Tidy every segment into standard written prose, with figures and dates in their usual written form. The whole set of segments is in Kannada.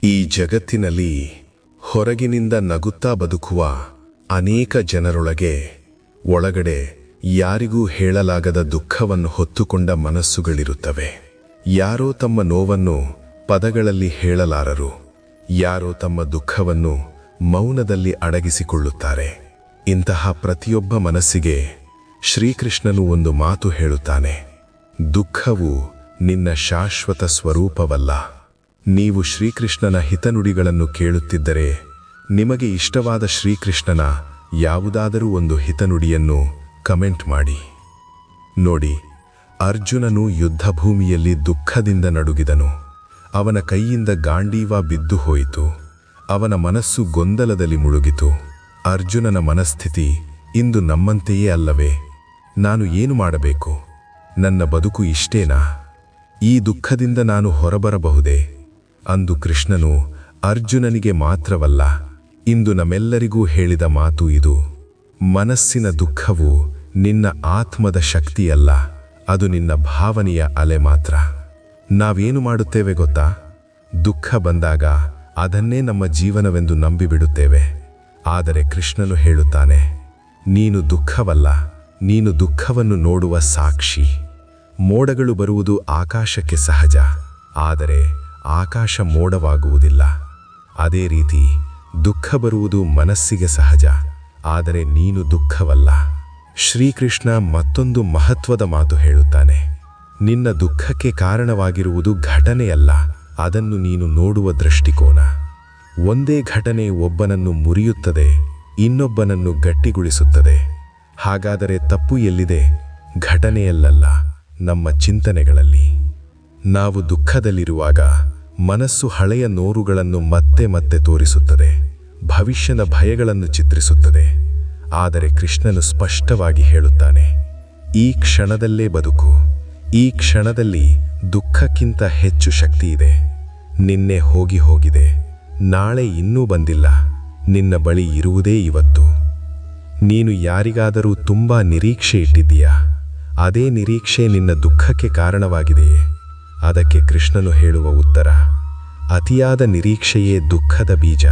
ಈ ಜಗತ್ತಿನಲ್ಲಿ ಹೊರಗಿನಿಂದ ನಗುತ್ತಾ ಬದುಕುವ ಅನೇಕ ಜನರೊಳಗೆ ಒಳಗಡೆ ಯಾರಿಗೂ ಹೇಳಲಾಗದ ದುಃಖವನ್ನು ಹೊತ್ತುಕೊಂಡ ಮನಸ್ಸುಗಳಿರುತ್ತವೆ. ಯಾರೋ ತಮ್ಮ ನೋವನ್ನು ಪದಗಳಲ್ಲಿ ಹೇಳಲಾರರು, ಯಾರೋ ತಮ್ಮ ದುಃಖವನ್ನು ಮೌನದಲ್ಲಿ ಅಡಗಿಸಿಕೊಳ್ಳುತ್ತಾರೆ. ಇಂತಹ ಪ್ರತಿಯೊಬ್ಬ ಮನಸ್ಸಿಗೆ ಶ್ರೀಕೃಷ್ಣನು ಒಂದು ಮಾತು ಹೇಳುತ್ತಾನೆ: ದುಃಖವು ನಿನ್ನ ಶಾಶ್ವತ ಸ್ವರೂಪವಲ್ಲ. ನೀವು ಶ್ರೀಕೃಷ್ಣನ ಹಿತನುಡಿಗಳನ್ನು ಕೇಳುತ್ತಿದ್ದರೆ ನಿಮಗೆ ಇಷ್ಟವಾದ ಶ್ರೀಕೃಷ್ಣನ ಯಾವುದಾದರೂ ಒಂದು ಹಿತನುಡಿಯನ್ನು ಕಮೆಂಟ್ ಮಾಡಿ. ನೋಡಿ, ಅರ್ಜುನನು ಯುದ್ಧಭೂಮಿಯಲ್ಲಿ ದುಃಖದಿಂದ ನಡುಗಿದನು. ಅವನ ಕೈಯಿಂದ ಗಾಂಡೀವ ಬಿದ್ದು ಹೋಯಿತು. ಅವನ ಮನಸ್ಸು ಗೊಂದಲದಲ್ಲಿ ಮುಳುಗಿತು. ಅರ್ಜುನನ ಮನಸ್ಥಿತಿ ಇಂದು ನಮ್ಮಂತೆಯೇ ಅಲ್ಲವೇ? ನಾನು ಏನು ಮಾಡಬೇಕು? ನನ್ನ ಬದುಕು ಇಷ್ಟೇನಾ? ಈ ದುಃಖದಿಂದ ನಾನು ಹೊರಬರಬಹುದೇ? ಅಂದು ಕೃಷ್ಣನು ಅರ್ಜುನನಿಗೆ ಮಾತ್ರವಲ್ಲ, ಇಂದು ನಮ್ಮೆಲ್ಲರಿಗೂ ಹೇಳಿದ ಮಾತು ಇದು: ಮನಸ್ಸಿನ ದುಃಖವು ನಿನ್ನ ಆತ್ಮದ ಶಕ್ತಿಯಲ್ಲ, ಅದು ನಿನ್ನ ಭಾವನೆಯ ಅಲೆ ಮಾತ್ರ. ನಾವೇನು ಮಾಡುತ್ತೇವೆ ಗೊತ್ತಾ? ದುಃಖ ಬಂದಾಗ ಅದನ್ನೇ ನಮ್ಮ ಜೀವನವೆಂದು ನಂಬಿಬಿಡುತ್ತೇವೆ. ಆದರೆ ಕೃಷ್ಣನು ಹೇಳುತ್ತಾನೆ, ನೀನು ದುಃಖವಲ್ಲ, ನೀನು ದುಃಖವನ್ನು ನೋಡುವ ಸಾಕ್ಷಿ. ಮೋಡಗಳು ಬರುವುದು ಆಕಾಶಕ್ಕೆ ಸಹಜ, ಆದರೆ ಆಕಾಶ ಮೋಡವಾಗುವುದಿಲ್ಲ. ಅದೇ ರೀತಿ ದುಃಖ ಬರುವುದು ಮನಸ್ಸಿಗೆ ಸಹಜ, ಆದರೆ ನೀನು ದುಃಖವಲ್ಲ. ಶ್ರೀಕೃಷ್ಣ ಮತ್ತೊಂದು ಮಹತ್ವದ ಮಾತು ಹೇಳುತ್ತಾನೆ: ನಿನ್ನ ದುಃಖಕ್ಕೆ ಕಾರಣವಾಗಿರುವುದು ಘಟನೆಯಲ್ಲ, ಅದನ್ನು ನೀನು ನೋಡುವ ದೃಷ್ಟಿಕೋನ. ಒಂದೇ ಘಟನೆ ಒಬ್ಬನನ್ನು ಮುರಿಯುತ್ತದೆ, ಇನ್ನೊಬ್ಬನನ್ನು ಗಟ್ಟಿಗೊಳಿಸುತ್ತದೆ. ಹಾಗಾದರೆ ತಪ್ಪು ಎಲ್ಲಿದೆ? ಘಟನೆಯಲ್ಲ, ನಮ್ಮ ಚಿಂತನೆಗಳಲ್ಲಿ. ನಾವು ದುಃಖದಲ್ಲಿರುವಾಗ ಮನಸ್ಸು ಹಳೆಯ ನೋರುಗಳನ್ನು ಮತ್ತೆ ಮತ್ತೆ ತೋರಿಸುತ್ತದೆ, ಭವಿಷ್ಯದ ಭಯಗಳನ್ನು ಚಿತ್ರಿಸುತ್ತದೆ. ಆದರೆ ಕೃಷ್ಣನು ಸ್ಪಷ್ಟವಾಗಿ ಹೇಳುತ್ತಾನೆ: ಈ ಕ್ಷಣದಲ್ಲೇ ಬದುಕು. ಈ ಕ್ಷಣದಲ್ಲಿ ದುಃಖಕ್ಕಿಂತ ಹೆಚ್ಚು ಶಕ್ತಿ ಇದೆ. ನಿನ್ನೆ ಹೋಗಿದೆ, ನಾಳೆ ಇನ್ನೂ ಬಂದಿಲ್ಲ. ನಿನ್ನ ಬಳಿ ಇರುವುದೇ ಇವತ್ತು. ನೀನು ಯಾರಿಗಾದರೂ ತುಂಬಾ ನಿರೀಕ್ಷೆ ಇಟ್ಟಿದ್ದೀಯಾ? ಅದೇ ನಿರೀಕ್ಷೆ ನಿನ್ನ ದುಃಖಕ್ಕೆ ಕಾರಣವಾಗಿದೆಯೇ? ಅದಕ್ಕೆ ಕೃಷ್ಣನು ಹೇಳುವ ಉತ್ತರ: ಅತಿಯಾದ ನಿರೀಕ್ಷೆಯೇ ದುಃಖದ ಬೀಜ.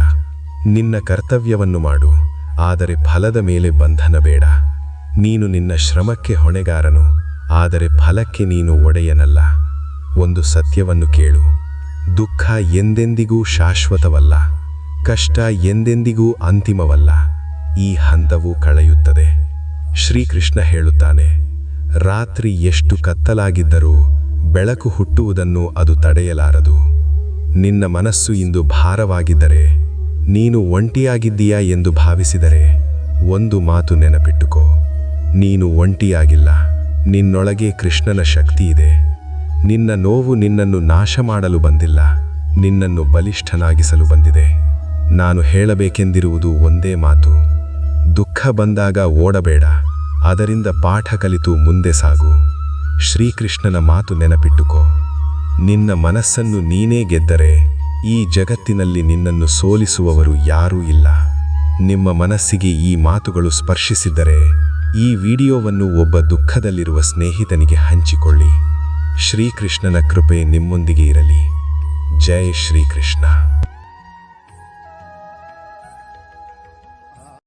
ನಿನ್ನ ಕರ್ತವ್ಯವನ್ನು ಮಾಡು, ಆದರೆ ಫಲದ ಮೇಲೆ ಬಂಧನ ಬೇಡ. ನೀನು ನಿನ್ನ ಶ್ರಮಕ್ಕೆ ಹೊಣೆಗಾರನು, ಆದರೆ ಫಲಕ್ಕೆ ನೀನು ಒಡೆಯನಲ್ಲ. ಒಂದು ಸತ್ಯವನ್ನು ಕೇಳು: ದುಃಖ ಎಂದೆಂದಿಗೂ ಶಾಶ್ವತವಲ್ಲ, ಕಷ್ಟ ಎಂದೆಂದಿಗೂ ಅಂತಿಮವಲ್ಲ. ಈ ಹಂತವು ಕಳೆಯುತ್ತದೆ. ಶ್ರೀಕೃಷ್ಣ ಹೇಳುತ್ತಾನೆ: ರಾತ್ರಿ ಎಷ್ಟು ಕತ್ತಲಾಗಿದ್ದರೂ ಬೆಳಕು ಹುಟ್ಟುವುದನ್ನು ಅದು ತಡೆಯಲಾರದು. ನಿನ್ನ ಮನಸ್ಸು ಇಂದು ಭಾರವಾಗಿದ್ದರೆ, ನೀನು ಒಂಟಿಯಾಗಿದ್ದೀಯಾ ಎಂದು ಭಾವಿಸಿದರೆ, ಒಂದು ಮಾತು ನೆನಪಿಟ್ಟುಕೋ: ನೀನು ಒಂಟಿಯಾಗಿಲ್ಲ. ನಿನ್ನೊಳಗೆ ಕೃಷ್ಣನ ಶಕ್ತಿ ಇದೆ. ನಿನ್ನ ನೋವು ನಿನ್ನನ್ನು ನಾಶ ಮಾಡಲು ಬಂದಿಲ್ಲ, ನಿನ್ನನ್ನು ಬಲಿಷ್ಠನಾಗಿಸಲು ಬಂದಿದೆ. ನಾನು ಹೇಳಬೇಕೆಂದಿರುವುದು ಒಂದೇ ಮಾತು: ದುಃಖ ಬಂದಾಗ ಓಡಬೇಡ, ಅದರಿಂದ ಪಾಠ ಕಲಿತು ಮುಂದೆ ಸಾಗು. ಶ್ರೀಕೃಷ್ಣನ ಮಾತು ನೆನಪಿಟ್ಟುಕೋ: ನಿನ್ನ ಮನಸ್ಸನ್ನು ನೀನೇ ಗೆದ್ದರೆ ಈ ಜಗತ್ತಿನಲ್ಲಿ ನಿನ್ನನ್ನು ಸೋಲಿಸುವವರು ಯಾರೂ ಇಲ್ಲ. ನಿಮ್ಮ ಮನಸ್ಸಿಗೆ ಈ ಮಾತುಗಳು ಸ್ಪರ್ಶಿಸಿದ್ದರೆ ಈ ವಿಡಿಯೋವನ್ನು ಒಬ್ಬ ದುಃಖದಲ್ಲಿರುವ ಸ್ನೇಹಿತನಿಗೆ ಹಂಚಿಕೊಳ್ಳಿ. ಶ್ರೀಕೃಷ್ಣನ ಕೃಪೆ ನಿಮ್ಮೊಂದಿಗೆ ಇರಲಿ. ಜೈ ಶ್ರೀಕೃಷ್ಣ.